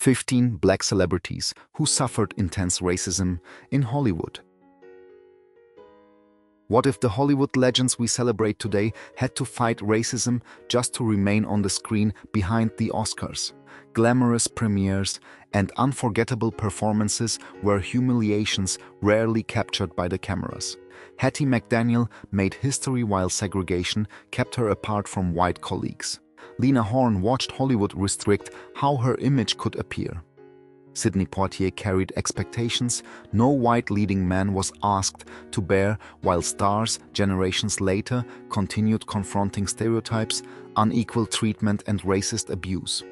15 Black celebrities who suffered intense racism in Hollywood. What if the Hollywood legends we celebrate today had to fight racism just to remain on the screen behind the Oscars? Glamorous premieres and unforgettable performances were humiliations rarely captured by the cameras. Hattie McDaniel made history while segregation kept her apart from white colleagues. Lena Horne watched Hollywood restrict how her image could appear. Sidney Poitier carried expectations no white leading man was asked to bear, while stars generations later continued confronting stereotypes, unequal treatment and racist abuse.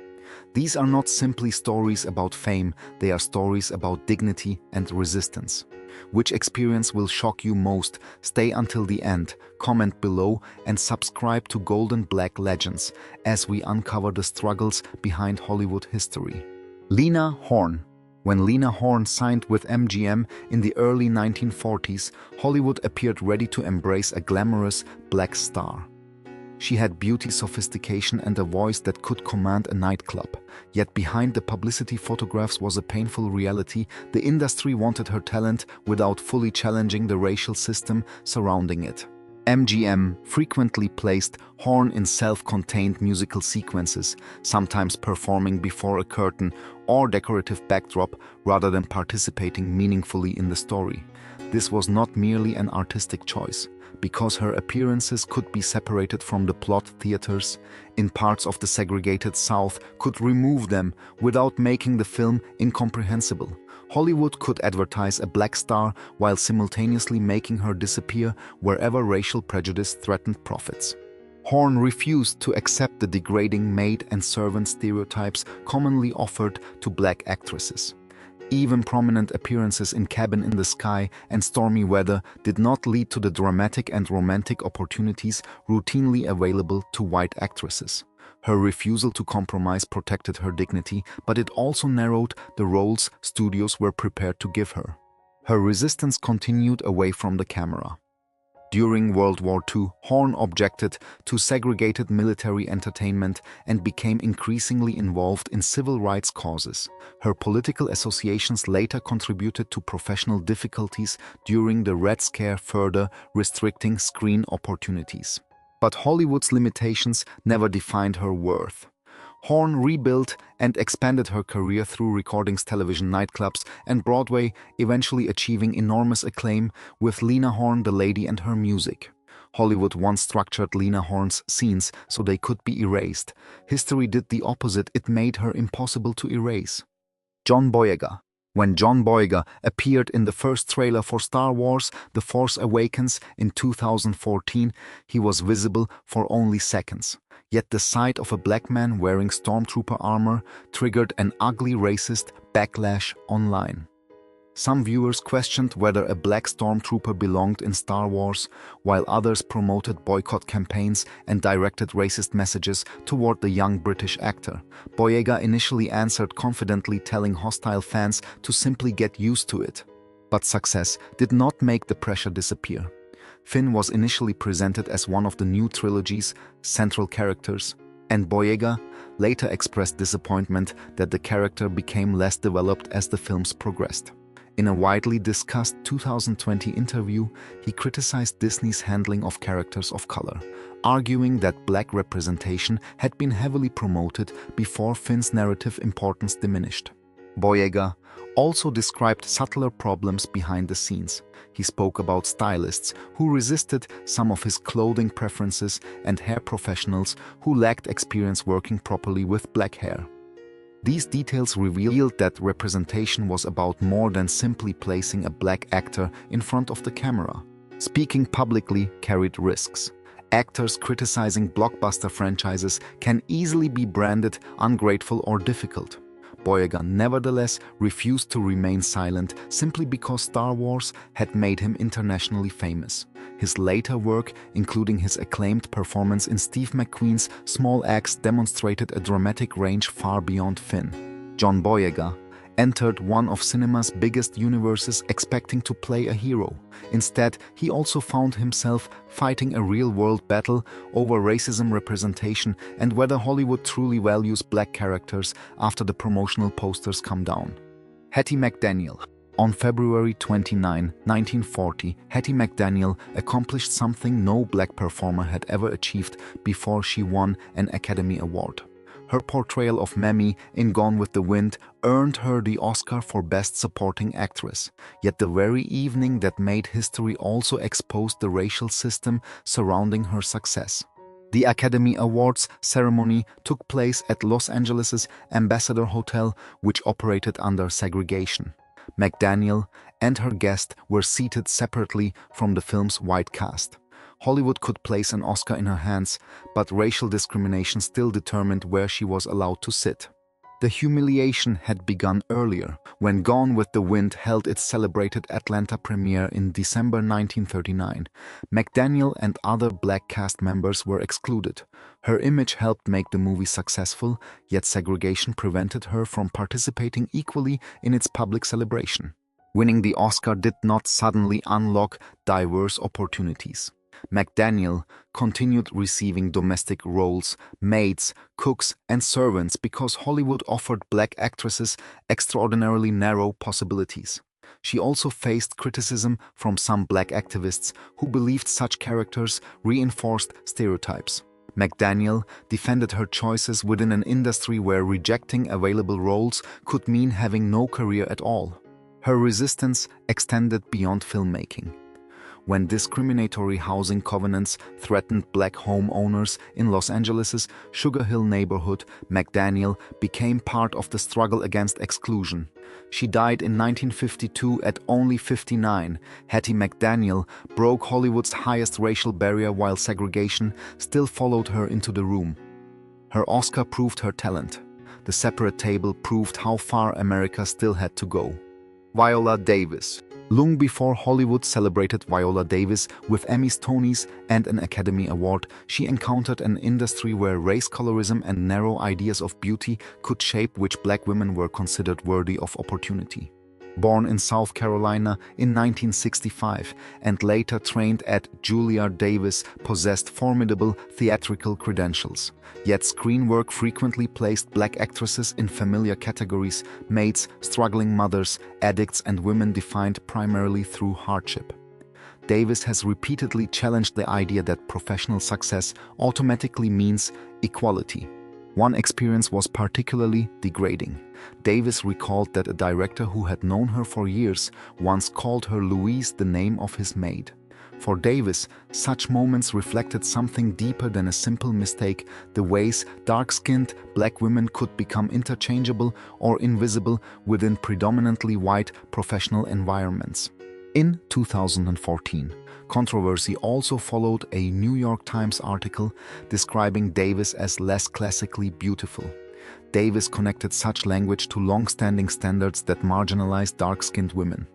These are not simply stories about fame, they are stories about dignity and resistance. Which experience will shock you most? Stay until the end, comment below and subscribe to Golden Black Legends as we uncover the struggles behind Hollywood history. Lena Horne. When Lena Horne signed with MGM in the early 1940s, Hollywood appeared ready to embrace a glamorous black star. She had beauty, sophistication and a voice that could command a nightclub. Yet behind the publicity photographs was a painful reality. The industry wanted her talent without fully challenging the racial system surrounding it. MGM frequently placed Horne in self-contained musical sequences, sometimes performing before a curtain or decorative backdrop rather than participating meaningfully in the story. This was not merely an artistic choice. Because her appearances could be separated from the plot, theaters in parts of the segregated South could remove them without making the film incomprehensible. Hollywood could advertise a black star while simultaneously making her disappear wherever racial prejudice threatened profits. Horne refused to accept the degrading maid and servant stereotypes commonly offered to black actresses. Even prominent appearances in Cabin in the Sky and Stormy Weather did not lead to the dramatic and romantic opportunities routinely available to white actresses. Her refusal to compromise protected her dignity, but it also narrowed the roles studios were prepared to give her. Her resistance continued away from the camera. During World War II, Horne objected to segregated military entertainment and became increasingly involved in civil rights causes. Her political associations later contributed to professional difficulties during the Red Scare, further restricting screen opportunities. But Hollywood's limitations never defined her worth. Horne rebuilt and expanded her career through recordings, television, nightclubs, and Broadway, eventually achieving enormous acclaim with Lena Horne, The Lady and Her Music. Hollywood once structured Lena Horne's scenes so they could be erased. History did the opposite, it made her impossible to erase. John Boyega. When John Boyega appeared in the first trailer for Star Wars: The Force Awakens in 2014, he was visible for only seconds. Yet the sight of a black man wearing stormtrooper armor triggered an ugly racist backlash online. Some viewers questioned whether a black stormtrooper belonged in Star Wars, while others promoted boycott campaigns and directed racist messages toward the young British actor. Boyega initially answered confidently, telling hostile fans to simply get used to it. But success did not make the pressure disappear. Finn was initially presented as one of the new trilogy's central characters, and Boyega later expressed disappointment that the character became less developed as the films progressed. In a widely discussed 2020 interview, he criticized Disney's handling of characters of color, arguing that black representation had been heavily promoted before Finn's narrative importance diminished. Boyega also described subtler problems behind the scenes. He spoke about stylists who resisted some of his clothing preferences and hair professionals who lacked experience working properly with black hair. These details revealed that representation was about more than simply placing a black actor in front of the camera. Speaking publicly carried risks. Actors criticizing blockbuster franchises can easily be branded ungrateful or difficult. Boyega nevertheless refused to remain silent simply because Star Wars had made him internationally famous. His later work, including his acclaimed performance in Steve McQueen's Small Axe, demonstrated a dramatic range far beyond Finn. John Boyega entered one of cinema's biggest universes expecting to play a hero. Instead, he also found himself fighting a real-world battle over racism representation and whether Hollywood truly values black characters after the promotional posters come down. Hattie McDaniel. On February 29, 1940, Hattie McDaniel accomplished something no black performer had ever achieved before she won an Academy Award. Her portrayal of Mammy in Gone with the Wind earned her the Oscar for Best Supporting Actress, yet the very evening that made history also exposed the racial system surrounding her success. The Academy Awards ceremony took place at Los Angeles' Ambassador Hotel, which operated under segregation. McDaniel and her guest were seated separately from the film's white cast. Hollywood could place an Oscar in her hands, but racial discrimination still determined where she was allowed to sit. The humiliation had begun earlier, when Gone with the Wind held its celebrated Atlanta premiere in December 1939. McDaniel and other black cast members were excluded. Her image helped make the movie successful, yet segregation prevented her from participating equally in its public celebration. Winning the Oscar did not suddenly unlock diverse opportunities. McDaniel continued receiving domestic roles, maids, cooks, and servants because Hollywood offered black actresses extraordinarily narrow possibilities. She also faced criticism from some black activists who believed such characters reinforced stereotypes. McDaniel defended her choices within an industry where rejecting available roles could mean having no career at all. Her resistance extended beyond filmmaking. When discriminatory housing covenants threatened black homeowners in Los Angeles' Sugar Hill neighborhood, McDaniel became part of the struggle against exclusion. She died in 1952 at only 59. Hattie McDaniel broke Hollywood's highest racial barrier while segregation still followed her into the room. Her Oscar proved her talent. The separate table proved how far America still had to go. Viola Davis. Long before Hollywood celebrated Viola Davis with Emmys, Tonys, and an Academy Award, she encountered an industry where race colorism and narrow ideas of beauty could shape which black women were considered worthy of opportunity. Born in South Carolina in 1965 and later trained at Juilliard, Davis possessed formidable theatrical credentials. Yet screen work frequently placed black actresses in familiar categories: maids, struggling mothers, addicts, and women defined primarily through hardship. Davis has repeatedly challenged the idea that professional success automatically means equality. One experience was particularly degrading. Davis recalled that a director who had known her for years once called her Louise, the name of his maid. For Davis, such moments reflected something deeper than a simple mistake: the ways dark-skinned black women could become interchangeable or invisible within predominantly white professional environments. In 2014, controversy also followed a New York Times article describing Davis as less classically beautiful. Davis connected such language to long-standing standards that marginalized dark-skinned women.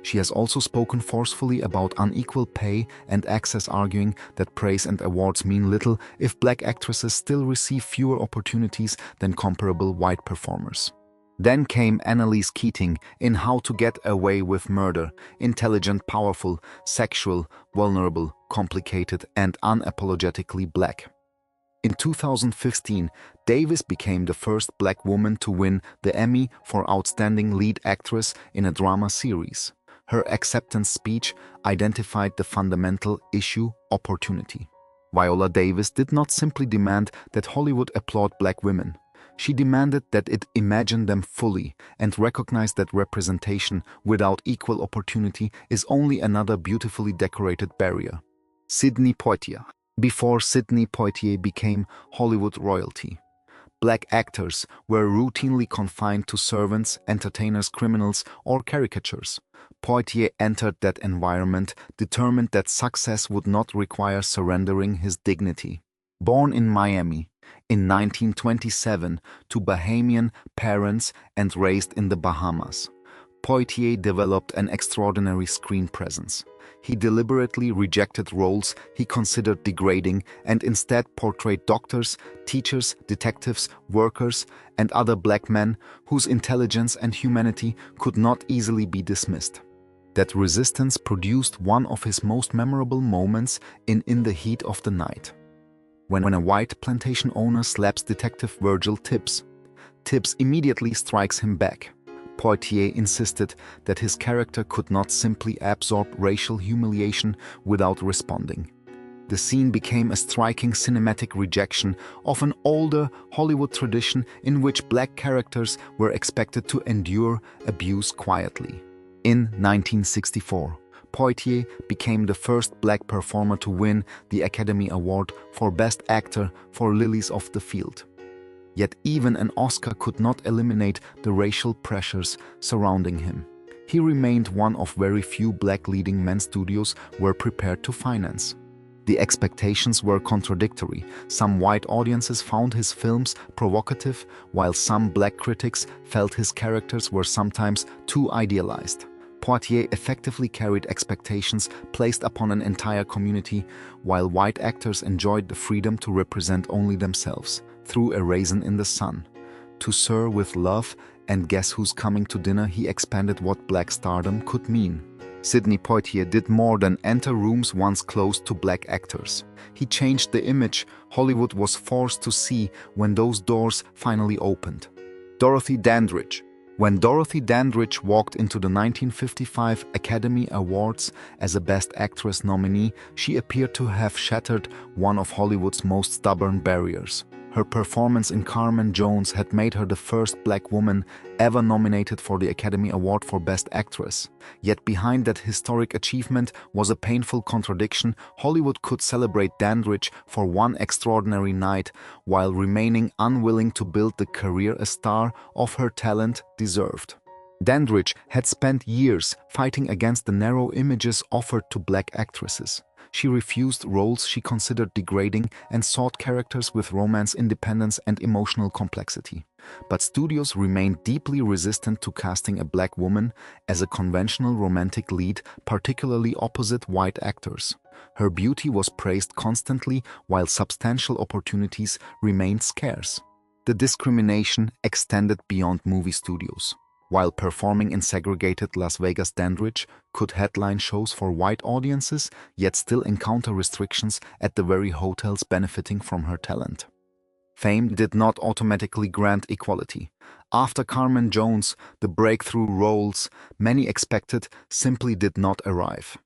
She has also spoken forcefully about unequal pay and access, arguing that praise and awards mean little if black actresses still receive fewer opportunities than comparable white performers. Then came Annalise Keating in How to Get Away with Murder, intelligent, powerful, sexual, vulnerable, complicated, and unapologetically black. In 2015, Davis became the first black woman to win the Emmy for Outstanding Lead Actress in a Drama Series. Her acceptance speech identified the fundamental issue: opportunity. Viola Davis did not simply demand that Hollywood applaud black women. She demanded that it imagine them fully and recognized that representation without equal opportunity is only another beautifully decorated barrier. Sidney Poitier. Before Sidney Poitier became Hollywood royalty, black actors were routinely confined to servants, entertainers, criminals, or caricatures. Poitier entered that environment, determined that success would not require surrendering his dignity. Born in Miami in 1927 to Bahamian parents and raised in the Bahamas, Poitier developed an extraordinary screen presence. He deliberately rejected roles he considered degrading and instead portrayed doctors, teachers, detectives, workers, and other black men whose intelligence and humanity could not easily be dismissed. That resistance produced one of his most memorable moments in the Heat of the Night, when a white plantation owner slaps Detective Virgil Tibbs. Tibbs immediately strikes him back. Poitier insisted that his character could not simply absorb racial humiliation without responding. The scene became a striking cinematic rejection of an older Hollywood tradition in which black characters were expected to endure abuse quietly. In 1964, Poitier became the first black performer to win the Academy Award for Best Actor for Lilies of the Field. Yet even an Oscar could not eliminate the racial pressures surrounding him. He remained one of very few black leading men studios were prepared to finance. The expectations were contradictory. Some white audiences found his films provocative, while some black critics felt his characters were sometimes too idealized. Poitier effectively carried expectations placed upon an entire community, while white actors enjoyed the freedom to represent only themselves. Through A Raisin in the Sun, To Sir with Love, and Guess Who's Coming to Dinner, he expanded what black stardom could mean. Sidney Poitier did more than enter rooms once closed to black actors. He changed the image Hollywood was forced to see when those doors finally opened. Dorothy Dandridge. When Dorothy Dandridge walked into the 1955 Academy Awards as a Best Actress nominee, she appeared to have shattered one of Hollywood's most stubborn barriers. Her performance in Carmen Jones had made her the first black woman ever nominated for the Academy Award for Best Actress. Yet behind that historic achievement was a painful contradiction. Hollywood could celebrate Dandridge for one extraordinary night while remaining unwilling to build the career a star of her talent deserved. Dandridge had spent years fighting against the narrow images offered to black actresses. She refused roles she considered degrading and sought characters with romance independence and emotional complexity. But studios remained deeply resistant to casting a black woman as a conventional romantic lead, particularly opposite white actors. Her beauty was praised constantly while substantial opportunities remained scarce. The discrimination extended beyond movie studios. While performing in segregated Las Vegas, Dandridge could headline shows for white audiences, yet still encounter restrictions at the very hotels benefiting from her talent. Fame did not automatically grant equality. After Carmen Jones, the breakthrough roles many expected simply did not arrive.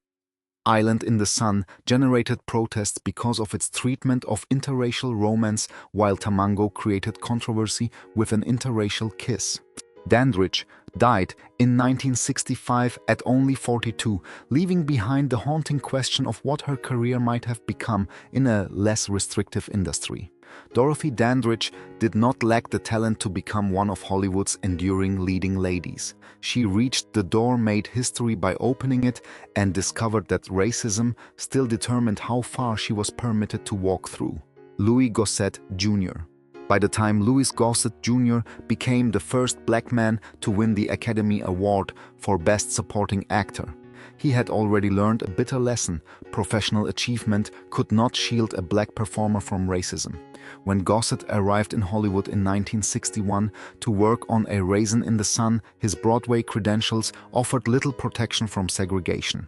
Island in the Sun generated protests because of its treatment of interracial romance, while Tamango created controversy with an interracial kiss. Dandridge died in 1965 at only 42, leaving behind the haunting question of what her career might have become in a less restrictive industry. Dorothy Dandridge did not lack the talent to become one of Hollywood's enduring leading ladies. She reached the door, made history by opening it, and discovered that racism still determined how far she was permitted to walk through. Louis Gossett Jr. By the time Louis Gossett Jr. became the first black man to win the Academy Award for Best Supporting Actor, he had already learned a bitter lesson: professional achievement could not shield a black performer from racism. When Gossett arrived in Hollywood in 1961 to work on A Raisin in the Sun, his Broadway credentials offered little protection from segregation.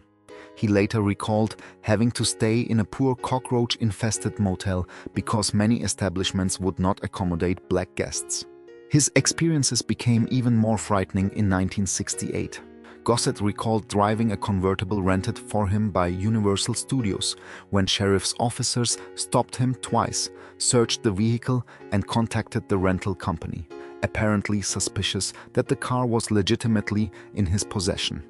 He later recalled having to stay in a poor cockroach-infested motel because many establishments would not accommodate black guests. His experiences became even more frightening in 1968. Gossett recalled driving a convertible rented for him by Universal Studios when sheriff's officers stopped him twice, searched the vehicle, and contacted the rental company, apparently suspicious that the car was legitimately in his possession.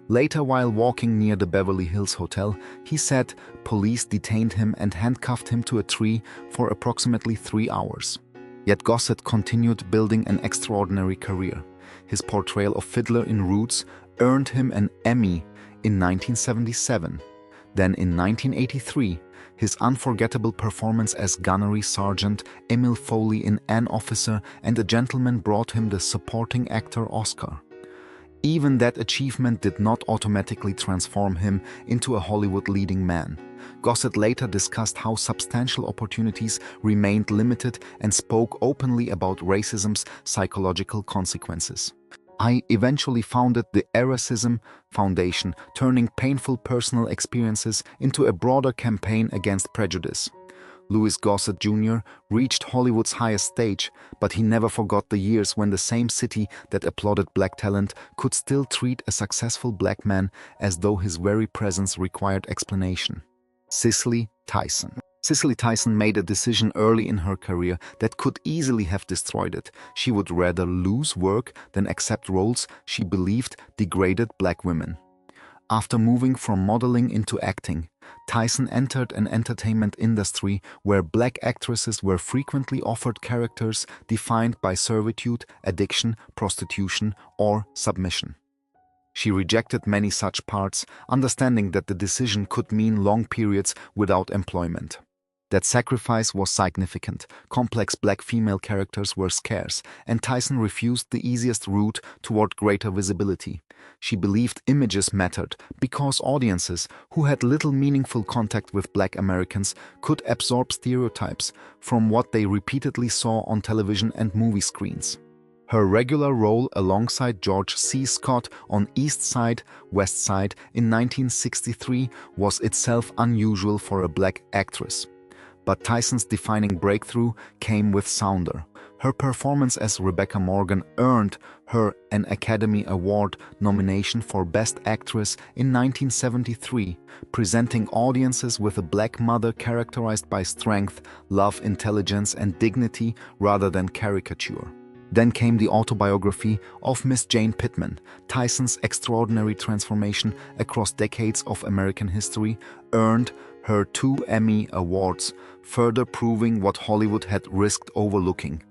Later, while walking near the Beverly Hills Hotel, he said police detained him and handcuffed him to a tree for approximately 3 hours. Yet Gossett continued building an extraordinary career. His portrayal of Fiddler in Roots earned him an Emmy in 1977. Then in 1983, his unforgettable performance as Gunnery Sergeant Emil Foley in An Officer and a Gentleman brought him the Supporting Actor Oscar. Even that achievement did not automatically transform him into a Hollywood leading man. Gossett later discussed how substantial opportunities remained limited and spoke openly about racism's psychological consequences. I eventually founded the Racism Foundation, turning painful personal experiences into a broader campaign against prejudice. Louis Gossett Jr. reached Hollywood's highest stage, but he never forgot the years when the same city that applauded black talent could still treat a successful black man as though his very presence required explanation. Cicely Tyson. Cicely Tyson made a decision early in her career that could easily have destroyed it. She would rather lose work than accept roles she believed degraded black women. After moving from modeling into acting, Tyson entered an entertainment industry where black actresses were frequently offered characters defined by servitude, addiction, prostitution, or submission. She rejected many such parts, understanding that the decision could mean long periods without employment. That sacrifice was significant. Complex black female characters were scarce, and Tyson refused the easiest route toward greater visibility. She believed images mattered because audiences who had little meaningful contact with black Americans could absorb stereotypes from what they repeatedly saw on television and movie screens. Her regular role alongside George C. Scott on East Side, West Side in 1963 was itself unusual for a black actress. But Tyson's defining breakthrough came with Sounder. Her performance as Rebecca Morgan earned her an Academy Award nomination for Best Actress in 1973, presenting audiences with a black mother characterized by strength, love, intelligence, and dignity rather than caricature. Then came the autobiography of Miss Jane Pittman. Tyson's extraordinary transformation across decades of American history earned her 2 Emmy Awards, further proving what Hollywood had risked overlooking.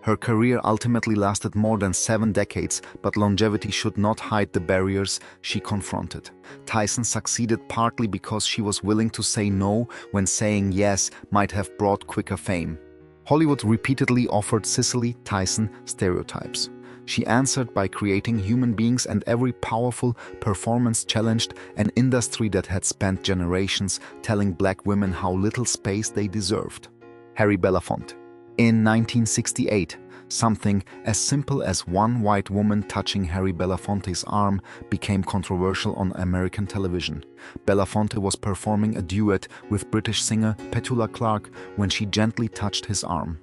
Her career ultimately lasted more than 7 decades, but longevity should not hide the barriers she confronted. Tyson succeeded partly because she was willing to say no when saying yes might have brought quicker fame. Hollywood repeatedly offered Cicely Tyson stereotypes. She answered by creating human beings, and every powerful performance challenged an industry that had spent generations telling black women how little space they deserved. Harry Belafonte. In 1968, something as simple as one white woman touching Harry Belafonte's arm became controversial on American television. Belafonte was performing a duet with British singer Petula Clark when she gently touched his arm.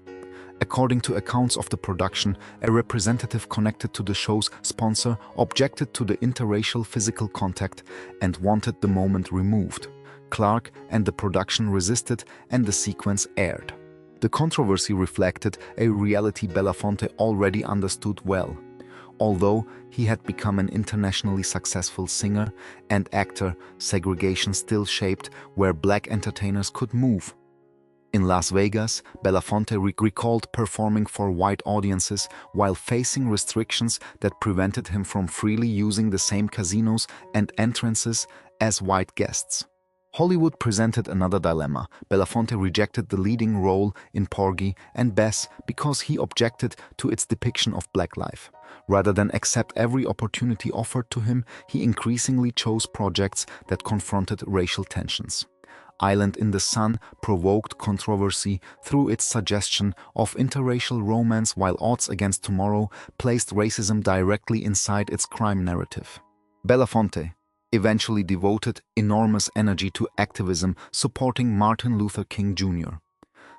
According to accounts of the production, a representative connected to the show's sponsor objected to the interracial physical contact and wanted the moment removed. Clark and the production resisted, and the sequence aired. The controversy reflected a reality Belafonte already understood well. Although he had become an internationally successful singer and actor, segregation still shaped where black entertainers could move. In Las Vegas, Belafonte recalled performing for white audiences while facing restrictions that prevented him from freely using the same casinos and entrances as white guests. Hollywood presented another dilemma. Belafonte rejected the leading role in Porgy and Bess because he objected to its depiction of black life. Rather than accept every opportunity offered to him, he increasingly chose projects that confronted racial tensions. Island in the Sun provoked controversy through its suggestion of interracial romance, while Odds Against Tomorrow placed racism directly inside its crime narrative. Belafonte eventually devoted enormous energy to activism, supporting Martin Luther King Jr.,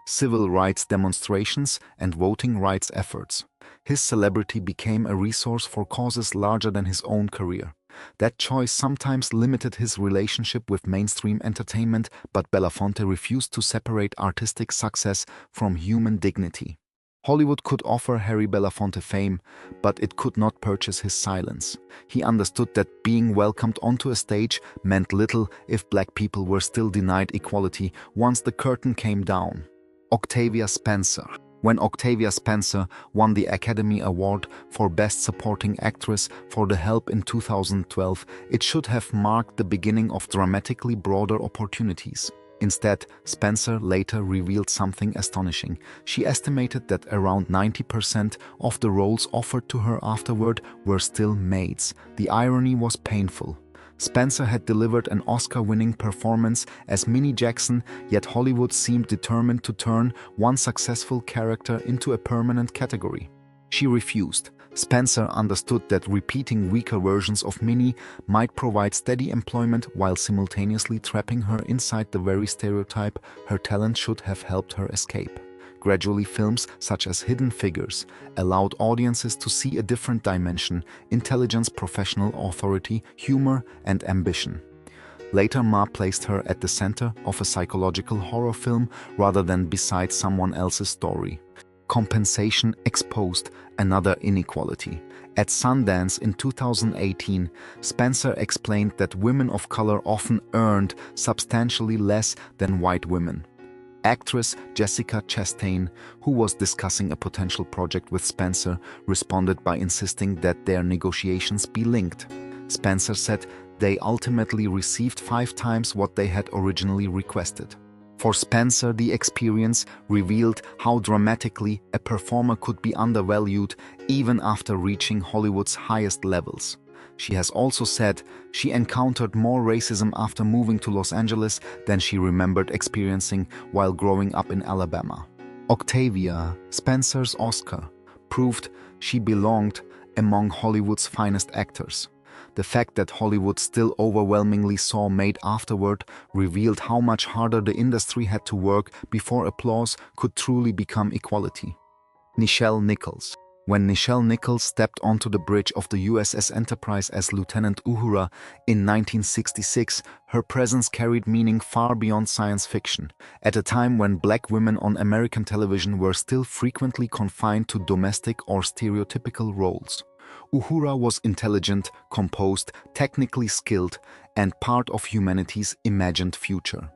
civil rights demonstrations, and voting rights efforts. His celebrity became a resource for causes larger than his own career. That choice sometimes limited his relationship with mainstream entertainment, but Belafonte refused to separate artistic success from human dignity. Hollywood could offer Harry Belafonte fame, but it could not purchase his silence. He understood that being welcomed onto a stage meant little if black people were still denied equality once the curtain came down. Octavia Spencer. When Octavia Spencer won the Academy Award for Best Supporting Actress for The Help in 2012, it should have marked the beginning of dramatically broader opportunities. Instead, Spencer later revealed something astonishing. She estimated that around 90% of the roles offered to her afterward were still maids. The irony was painful. Spencer had delivered an Oscar-winning performance as Minnie Jackson, yet Hollywood seemed determined to turn one successful character into a permanent category. She refused. Spencer understood that repeating weaker versions of Minnie might provide steady employment while simultaneously trapping her inside the very stereotype her talent should have helped her escape. Gradually, films such as Hidden Figures allowed audiences to see a different dimension: intelligence, professional authority, humor, and ambition. Later, Ma placed her at the center of a psychological horror film rather than beside someone else's story. Compensation exposed another inequality. At Sundance in 2018, Spencer explained that women of color often earned substantially less than white women. Actress Jessica Chastain, who was discussing a potential project with Spencer, responded by insisting that their negotiations be linked. Spencer said they ultimately received 5 times what they had originally requested. For Spencer, the experience revealed how dramatically a performer could be undervalued even after reaching Hollywood's highest levels. She has also said she encountered more racism after moving to Los Angeles than she remembered experiencing while growing up in Alabama. Octavia Spencer's Oscar proved she belonged among Hollywood's finest actors. The fact that Hollywood still overwhelmingly saw Maid afterward revealed how much harder the industry had to work before applause could truly become equality. Nichelle Nichols. When Nichelle Nichols stepped onto the bridge of the USS Enterprise as Lieutenant Uhura in 1966, her presence carried meaning far beyond science fiction. At a time when black women on American television were still frequently confined to domestic or stereotypical roles, Uhura was intelligent, composed, technically skilled, and part of humanity's imagined future.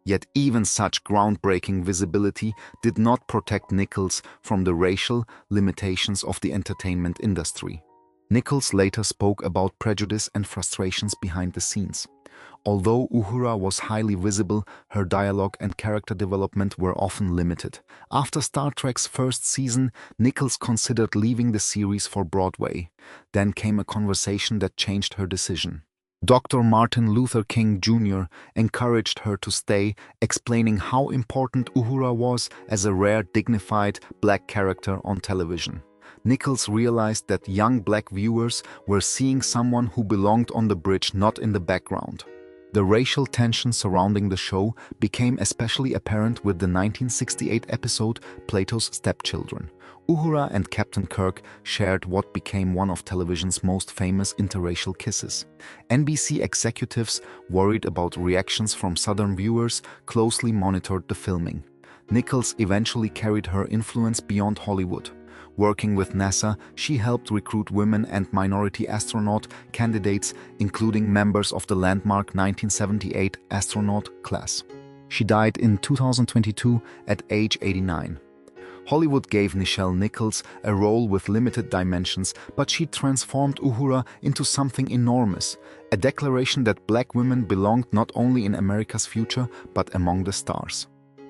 Yet even such groundbreaking visibility did not protect Nichols from the racial limitations of the entertainment industry. Nichols later spoke about prejudice and frustrations behind the scenes. Although Uhura was highly visible, her dialogue and character development were often limited. After Star Trek's first season, Nichols considered leaving the series for Broadway. Then came a conversation that changed her decision. Dr. Martin Luther King Jr. encouraged her to stay, explaining how important Uhura was as a rare, dignified black character on television. Nichols realized that young black viewers were seeing someone who belonged on the bridge, not in the background. The racial tension surrounding the show became especially apparent with the 1968 episode Plato's Stepchildren. Uhura and Captain Kirk shared what became one of television's most famous interracial kisses. NBC executives, worried about reactions from Southern viewers, closely monitored the filming. Nichols eventually carried her influence beyond Hollywood. Working with NASA, she helped recruit women and minority astronaut candidates, including members of the landmark 1978 astronaut class. She died in 2022 at age 89. Hollywood gave Nichelle Nichols a role with limited dimensions, but she transformed Uhura into something enormous, a declaration that black women belonged not only in America's future, but among the stars.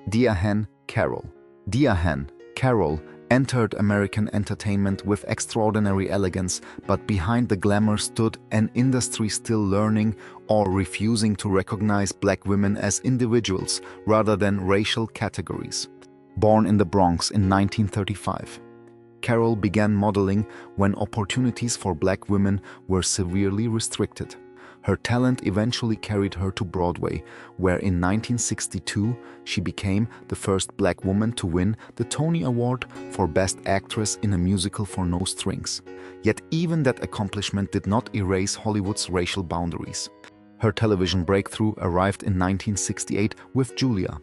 Diahann Carroll. Diahann Carroll entered American entertainment with extraordinary elegance, but behind the glamour stood an industry still learning or refusing to recognize black women as individuals rather than racial categories. Born in the Bronx in 1935, Carroll began modeling when opportunities for black women were severely restricted. Her talent eventually carried her to Broadway, where in 1962 she became the first black woman to win the Tony Award for Best Actress in a Musical for No Strings. Yet even that accomplishment did not erase Hollywood's racial boundaries. Her television breakthrough arrived in 1968 with Julia.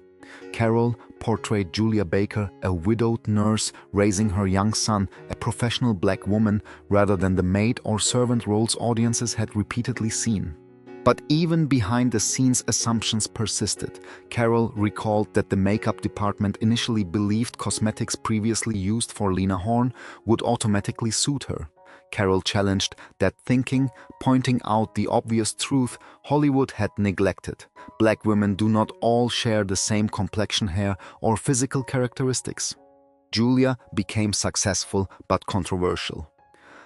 Carroll portrayed Julia Baker, a widowed nurse raising her young son, a professional black woman, rather than the maid or servant roles audiences had repeatedly seen. But even behind the scenes, assumptions persisted. Carroll recalled that the makeup department initially believed cosmetics previously used for Lena Horne would automatically suit her. Carroll challenged that thinking, pointing out the obvious truth Hollywood had neglected. Black women do not all share the same complexion, hair, or physical characteristics. Julia became successful but controversial.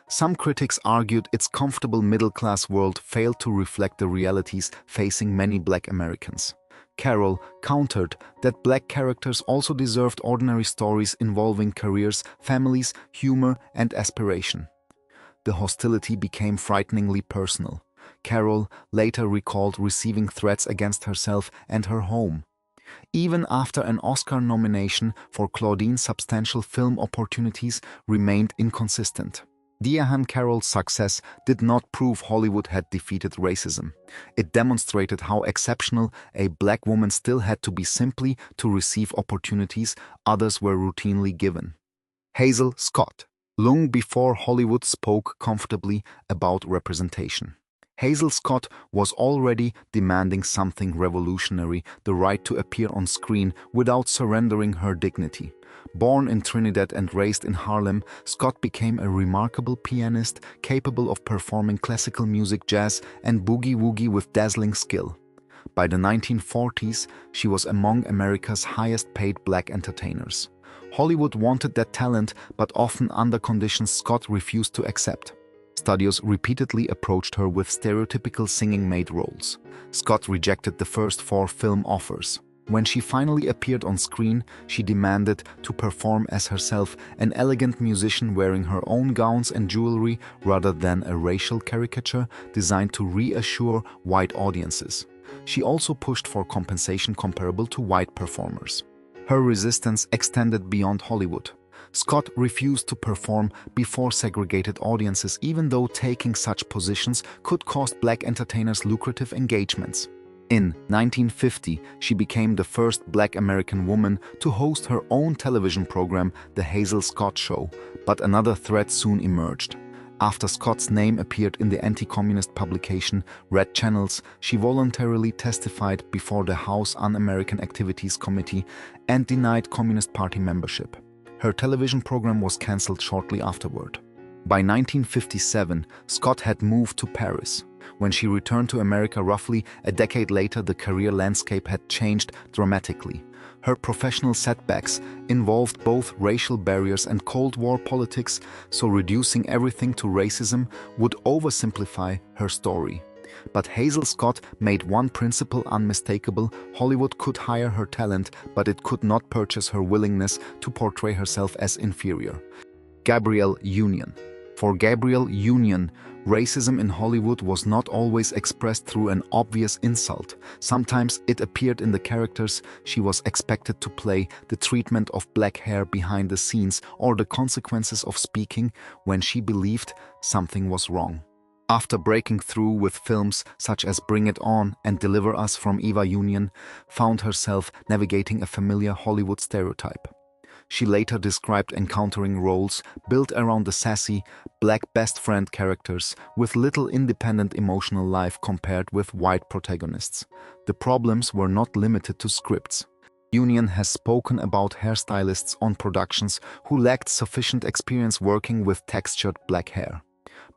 Some critics argued its comfortable middle-class world failed to reflect the realities facing many Black Americans. Carroll countered that Black characters also deserved ordinary stories involving careers, families, humor, and aspiration. The hostility became frighteningly personal. Carroll later recalled receiving threats against herself and her home. Even after an Oscar nomination for Claudine's substantial film opportunities remained inconsistent. Diahann Carroll's success did not prove Hollywood had defeated racism. It demonstrated how exceptional a Black woman still had to be simply to receive opportunities others were routinely given. Hazel Scott. Long before Hollywood spoke comfortably about representation, Hazel Scott was already demanding something revolutionary: the right to appear on screen without surrendering her dignity. Born in Trinidad and raised in Harlem, Scott became a remarkable pianist capable of performing classical music, jazz, and boogie-woogie with dazzling skill. By the 1940s, she was among America's highest-paid Black entertainers. Hollywood wanted that talent, but often under conditions Scott refused to accept. Studios repeatedly approached her with stereotypical singing maid roles. Scott rejected the first 4 film offers. When she finally appeared on screen, she demanded to perform as herself, an elegant musician wearing her own gowns and jewelry rather than a racial caricature designed to reassure white audiences. She also pushed for compensation comparable to white performers. Her resistance extended beyond Hollywood. Scott refused to perform before segregated audiences, even though taking such positions could cost Black entertainers lucrative engagements. In 1950, she became the first Black American woman to host her own television program, The Hazel Scott Show, but another threat soon emerged. After Scott's name appeared in the anti-communist publication Red Channels, she voluntarily testified before the House Un-American Activities Committee and denied Communist Party membership. Her television program was cancelled shortly afterward. By 1957, Scott had moved to Paris. When she returned to America roughly a decade later, the career landscape had changed dramatically. Her professional setbacks involved both racial barriers and Cold War politics, so reducing everything to racism would oversimplify her story. But Hazel Scott made one principle unmistakable: Hollywood could hire her talent, but it could not purchase her willingness to portray herself as inferior. Gabrielle Union. For Gabrielle Union, racism in Hollywood was not always expressed through an obvious insult. Sometimes it appeared in the characters she was expected to play, the treatment of Black hair behind the scenes, or the consequences of speaking when she believed something was wrong. After breaking through with films such as Bring It On and Deliver Us from Eva Union, found herself navigating a familiar Hollywood stereotype. She later described encountering roles built around the sassy, Black best friend characters with little independent emotional life compared with white protagonists. The problems were not limited to scripts. Union has spoken about hairstylists on productions who lacked sufficient experience working with textured Black hair.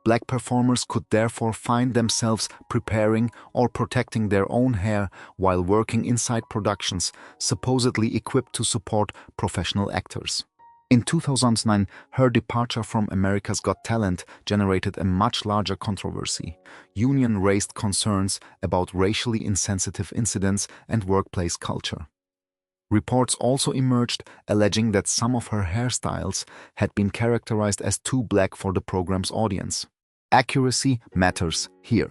Black performers could therefore find themselves preparing or protecting their own hair while working inside productions supposedly equipped to support professional actors. In 2009, her departure from America's Got Talent generated a much larger controversy. Union raised concerns about racially insensitive incidents and workplace culture. Reports also emerged alleging that some of her hairstyles had been characterized as too Black for the program's audience. Accuracy matters here.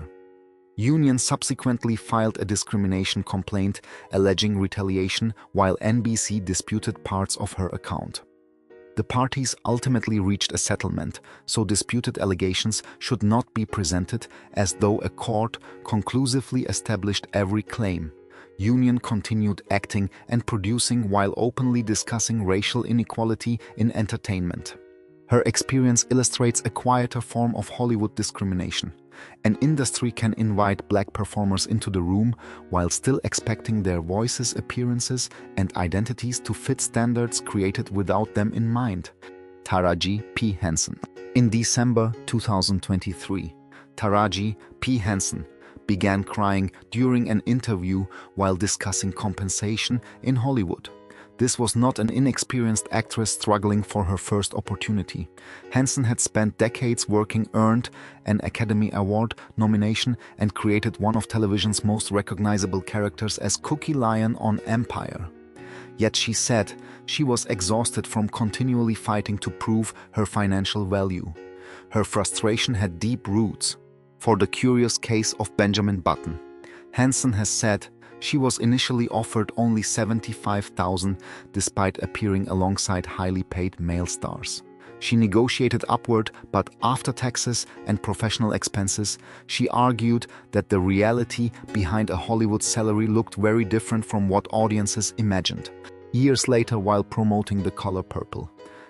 Union subsequently filed a discrimination complaint alleging retaliation, while NBC disputed parts of her account. The parties ultimately reached a settlement, so disputed allegations should not be presented as though a court conclusively established every claim. Union continued acting and producing while openly discussing racial inequality in entertainment. Her experience illustrates a quieter form of Hollywood discrimination. An industry can invite Black performers into the room while still expecting their voices, appearances, and identities to fit standards created without them in mind. Taraji P. Henson. In December 2023, Taraji P. Henson began crying during an interview while discussing compensation in Hollywood. This was not an inexperienced actress struggling for her first opportunity. Henson had spent decades working, earned an Academy Award nomination, and created one of television's most recognizable characters as Cookie Lyon on Empire. Yet she said she was exhausted from continually fighting to prove her financial value. Her frustration had deep roots. For the curious case of Benjamin Button, Henson has said she was initially offered only $75,000 despite appearing alongside highly paid male stars. She negotiated upward, but after taxes and professional expenses, she argued that the reality behind a Hollywood salary looked very different from what audiences imagined. Years later, while promoting The Color Purple,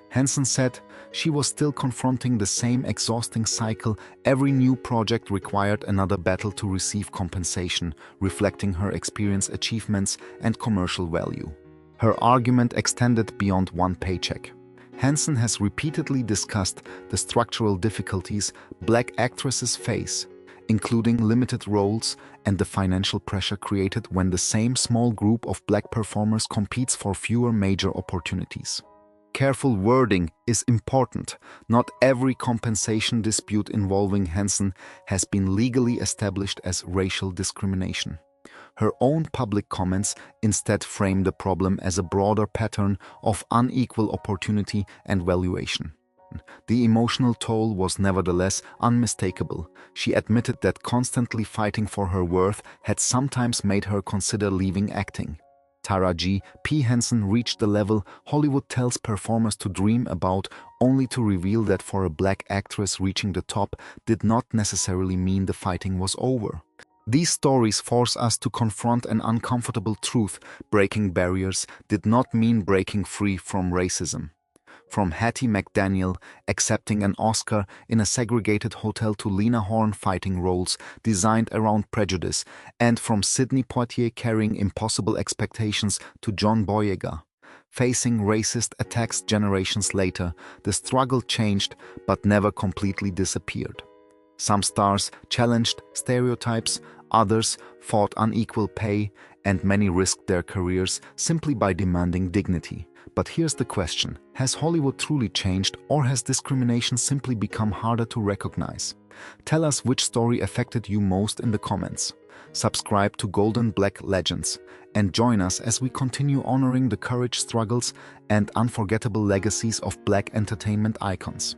Henson said she was still confronting the same exhausting cycle. Every new project required another battle to receive compensation, reflecting her experience, achievements, and commercial value. Her argument extended beyond one paycheck. Henson has repeatedly discussed the structural difficulties Black actresses face, including limited roles and the financial pressure created when the same small group of Black performers competes for fewer major opportunities. Careful wording is important. Not every compensation dispute involving Henson has been legally established as racial discrimination. Her own public comments instead frame the problem as a broader pattern of unequal opportunity and valuation. The emotional toll was nevertheless unmistakable. She admitted that constantly fighting for her worth had sometimes made her consider leaving acting. Taraji P. Henson reached the level Hollywood tells performers to dream about, only to reveal that for a Black actress reaching the top did not necessarily mean the fighting was over. These stories force us to confront an uncomfortable truth. Breaking barriers did not mean breaking free from racism. From Hattie McDaniel accepting an Oscar in a segregated hotel to Lena Horne fighting roles designed around prejudice, and from Sidney Poitier carrying impossible expectations to John Boyega facing racist attacks generations later, the struggle changed but never completely disappeared. Some stars challenged stereotypes, others fought unequal pay, and many risked their careers simply by demanding dignity. But here's the question: has Hollywood truly changed, or has discrimination simply become harder to recognize? Tell us which story affected you most in the comments. Subscribe to Golden Black Legends and join us as we continue honoring the courage, struggles, and unforgettable legacies of Black entertainment icons.